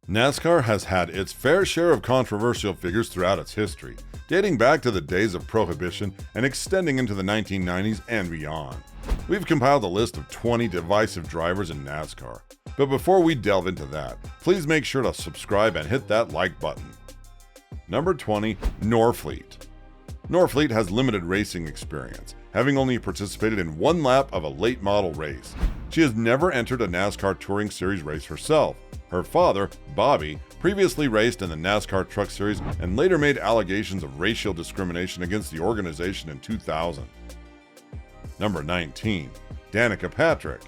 NASCAR has had its fair share of controversial figures throughout its history, dating back to the days of Prohibition and extending into the 1990s and beyond. We've compiled a list of 20 divisive drivers in NASCAR. But before we delve into that, please make sure to subscribe and hit that like button. Number 20, Norfleet. Norfleet has limited racing experience, having only participated in one lap of a late model race. She has never entered a NASCAR Touring Series race herself. Her father, Bobby, previously raced in the NASCAR Truck Series and later made allegations of racial discrimination against the organization in 2000. Number 19, Danica Patrick.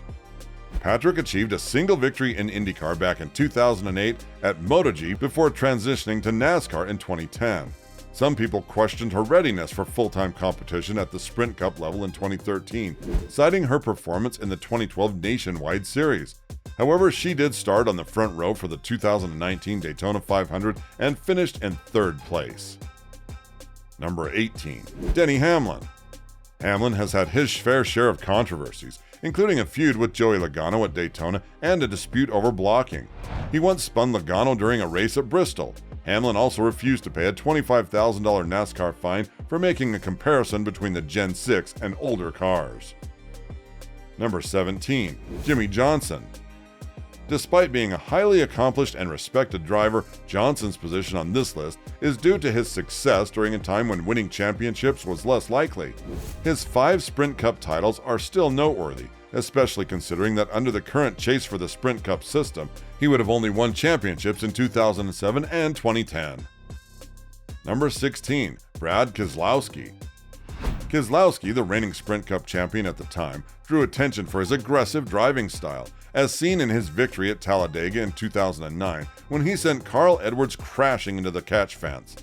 Patrick achieved a single victory in IndyCar back in 2008 at MotoGP before transitioning to NASCAR in 2010. Some people questioned her readiness for full-time competition at the Sprint Cup level in 2013, citing her performance in the 2012 Nationwide Series. However, she did start on the front row for the 2019 Daytona 500 and finished in third place. Number 18, Denny Hamlin. Hamlin has had his fair share of controversies, including a feud with Joey Logano at Daytona and a dispute over blocking. He once spun Logano during a race at Bristol. Hamlin also refused to pay a $25,000 NASCAR fine for making a comparison between the Gen 6 and older cars. Number 17, Jimmy Johnson. Despite being a highly accomplished and respected driver, Johnson's position on this list is due to his success during a time when winning championships was less likely. His 5 Sprint Cup titles are still noteworthy, especially considering that under the current chase for the Sprint Cup system, he would have only won championships in 2007 and 2010. Number 16, Brad Keselowski. Keselowski, the reigning Sprint Cup champion at the time, drew attention for his aggressive driving style, as seen in his victory at Talladega in 2009 when he sent Carl Edwards crashing into the catch fence.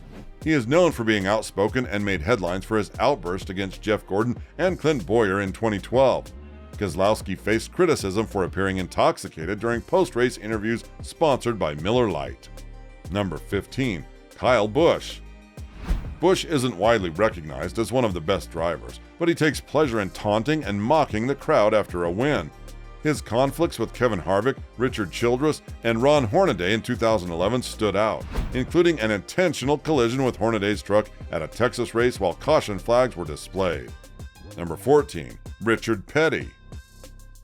He is known for being outspoken and made headlines for his outburst against Jeff Gordon and Clint Bowyer in 2012. Keselowski faced criticism for appearing intoxicated during post-race interviews sponsored by Miller Lite. Number 15, Kyle Busch. Busch isn't widely recognized as one of the best drivers, but he takes pleasure in taunting and mocking the crowd after a win. His conflicts with Kevin Harvick, Richard Childress, and Ron Hornaday in 2011 stood out, including an intentional collision with Hornaday's truck at a Texas race while caution flags were displayed. Number 14, Richard Petty.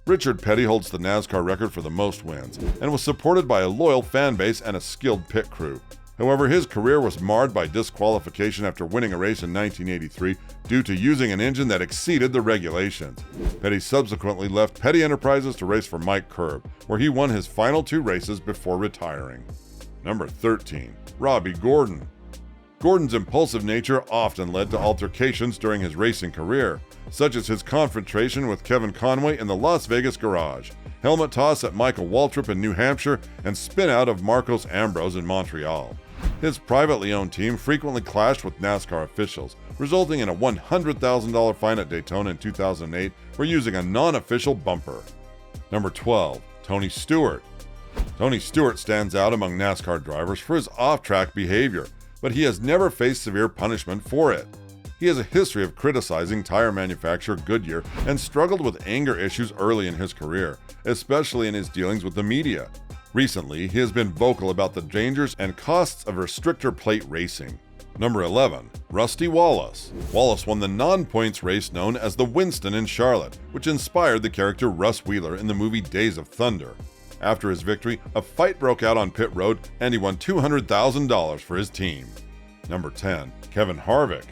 Richard Petty holds the NASCAR record for the most wins and was supported by a loyal fan base and a skilled pit crew. However, his career was marred by disqualification after winning a race in 1983 due to using an engine that exceeded the regulations. Petty subsequently left Petty Enterprises to race for Mike Curb, where he won his final 2 races before retiring. Number 13, Robbie Gordon. Gordon's impulsive nature often led to altercations during his racing career, such as his confrontation with Kevin Conway in the Las Vegas garage, helmet toss at Michael Waltrip in New Hampshire, and spin-out of Marcos Ambrose in Montreal. His privately owned team frequently clashed with NASCAR officials, resulting in a $100,000 fine at Daytona in 2008 for using a non-official bumper. Number 12, Tony Stewart. Tony Stewart stands out among NASCAR drivers for his off-track behavior, but he has never faced severe punishment for it. He has a history of criticizing tire manufacturer Goodyear and struggled with anger issues early in his career, especially in his dealings with the media. Recently, he has been vocal about the dangers and costs of restrictor plate racing. Number 11, Rusty Wallace. Wallace won the non-points race known as the Winston in Charlotte, which inspired the character Russ Wheeler in the movie Days of Thunder. After his victory, a fight broke out on pit road and he won $200,000 for his team. Number 10, Kevin Harvick.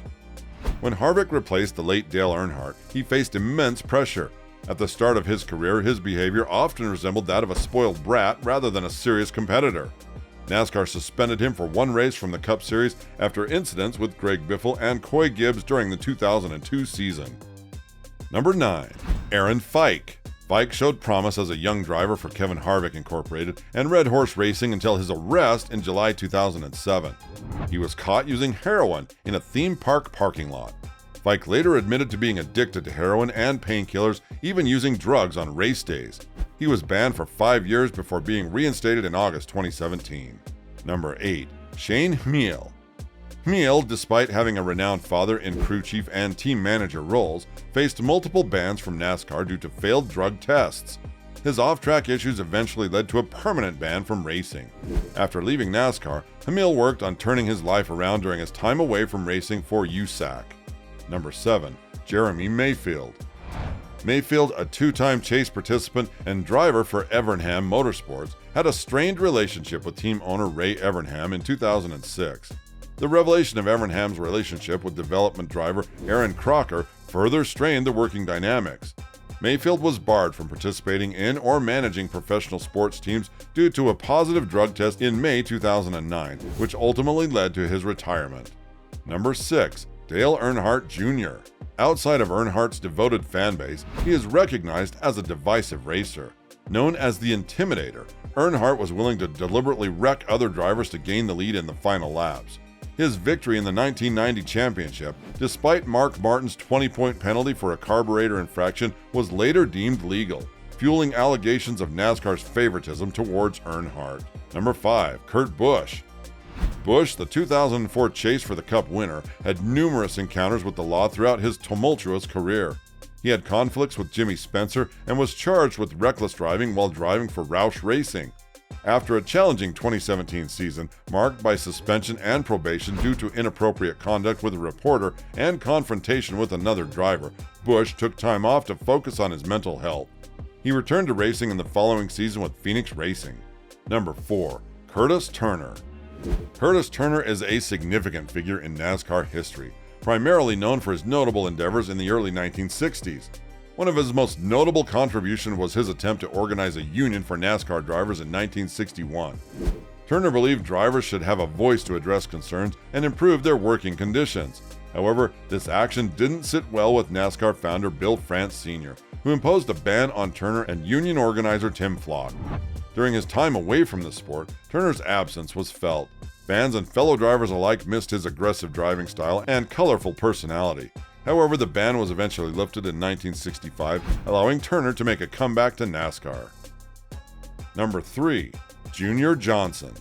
When Harvick replaced the late Dale Earnhardt, he faced immense pressure. At the start of his career, his behavior often resembled that of a spoiled brat rather than a serious competitor. NASCAR suspended him for 1 race from the Cup Series after incidents with Greg Biffle and Coy Gibbs during the 2002 season. Number 9, Aaron Fike. Fike showed promise as a young driver for Kevin Harvick Incorporated and Red Horse Racing until his arrest in July 2007. He was caught using heroin in a theme park parking lot. Fike later admitted to being addicted to heroin and painkillers, even using drugs on race days. He was banned for 5 years before being reinstated in August 2017. Number 8, Shane Meal. Meal, despite having a renowned father in crew chief and team manager roles, faced multiple bans from NASCAR due to failed drug tests. His off-track issues eventually led to a permanent ban from racing. After leaving NASCAR, Hamill worked on turning his life around during his time away from racing for USAC. Number 7. Jeremy Mayfield. Mayfield, a two-time chase participant and driver for Evernham Motorsports, had a strained relationship with team owner Ray Evernham in 2006. The revelation of Evernham's relationship with development driver Aaron Crocker further strained the working dynamics. Mayfield was barred from participating in or managing professional sports teams due to a positive drug test in May 2009, which ultimately led to his retirement. Number 6. Dale Earnhardt Jr. Outside of Earnhardt's devoted fanbase, he is recognized as a divisive racer. Known as the Intimidator, Earnhardt was willing to deliberately wreck other drivers to gain the lead in the final laps. His victory in the 1990 championship, despite Mark Martin's 20-point penalty for a carburetor infraction, was later deemed legal, fueling allegations of NASCAR's favoritism towards Earnhardt. Number 5. Kurt Busch. Busch, the 2004 Chase for the Cup winner, had numerous encounters with the law throughout his tumultuous career. He had conflicts with Jimmy Spencer and was charged with reckless driving while driving for Roush Racing. After a challenging 2017 season marked by suspension and probation due to inappropriate conduct with a reporter and confrontation with another driver, Busch took time off to focus on his mental health. He returned to racing in the following season with Phoenix Racing. Number 4. Curtis Turner. Curtis Turner is a significant figure in NASCAR history, primarily known for his notable endeavors in the early 1960s. One of his most notable contributions was his attempt to organize a union for NASCAR drivers in 1961. Turner believed drivers should have a voice to address concerns and improve their working conditions. However, this action didn't sit well with NASCAR founder Bill France Sr., who imposed a ban on Turner and union organizer Tim Flock. During his time away from the sport, Turner's absence was felt. Fans and fellow drivers alike missed his aggressive driving style and colorful personality. However, the ban was eventually lifted in 1965, allowing Turner to make a comeback to NASCAR. Number 3. Junior Johnson.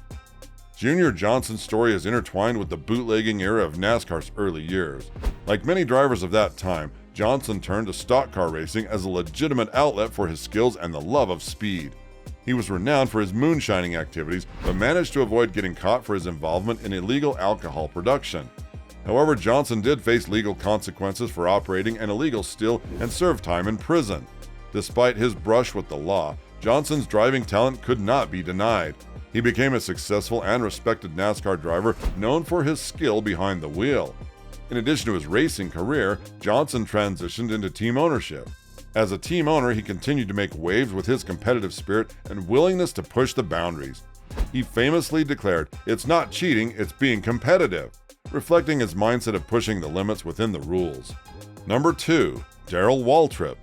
Junior Johnson's story is intertwined with the bootlegging era of NASCAR's early years. Like many drivers of that time, Johnson turned to stock car racing as a legitimate outlet for his skills and the love of speed. He was renowned for his moonshining activities, but managed to avoid getting caught for his involvement in illegal alcohol production. However, Johnson did face legal consequences for operating an illegal still and served time in prison. Despite his brush with the law, Johnson's driving talent could not be denied. He became a successful and respected NASCAR driver known for his skill behind the wheel. In addition to his racing career, Johnson transitioned into team ownership. As a team owner, he continued to make waves with his competitive spirit and willingness to push the boundaries. He famously declared, "It's not cheating, it's being competitive," reflecting his mindset of pushing the limits within the rules. Number 2. Darrell Waltrip.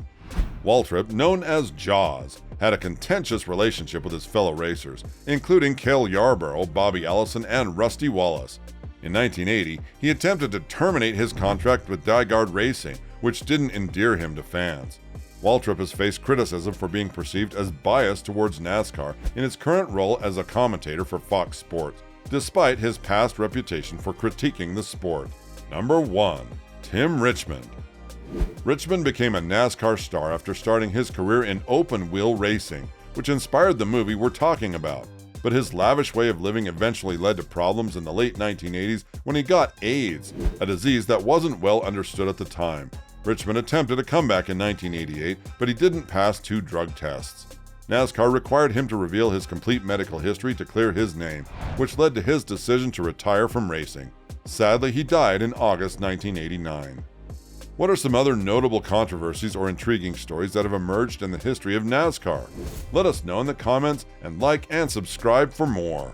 Waltrip, known as Jaws, had a contentious relationship with his fellow racers, including Cale Yarborough, Bobby Allison, and Rusty Wallace. In 1980, he attempted to terminate his contract with DieGuard Racing, which didn't endear him to fans. Waltrip has faced criticism for being perceived as biased towards NASCAR in his current role as a commentator for Fox Sports, despite his past reputation for critiquing the sport. Number 1. Tim Richmond. Richmond became a NASCAR star after starting his career in open-wheel racing, which inspired the movie we're talking about. But his lavish way of living eventually led to problems in the late 1980s when he got AIDS, a disease that wasn't well understood at the time. Richmond attempted a comeback in 1988, but he didn't pass 2 drug tests. NASCAR required him to reveal his complete medical history to clear his name, which led to his decision to retire from racing. Sadly, he died in August 1989. What are some other notable controversies or intriguing stories that have emerged in the history of NASCAR? Let us know in the comments and like and subscribe for more.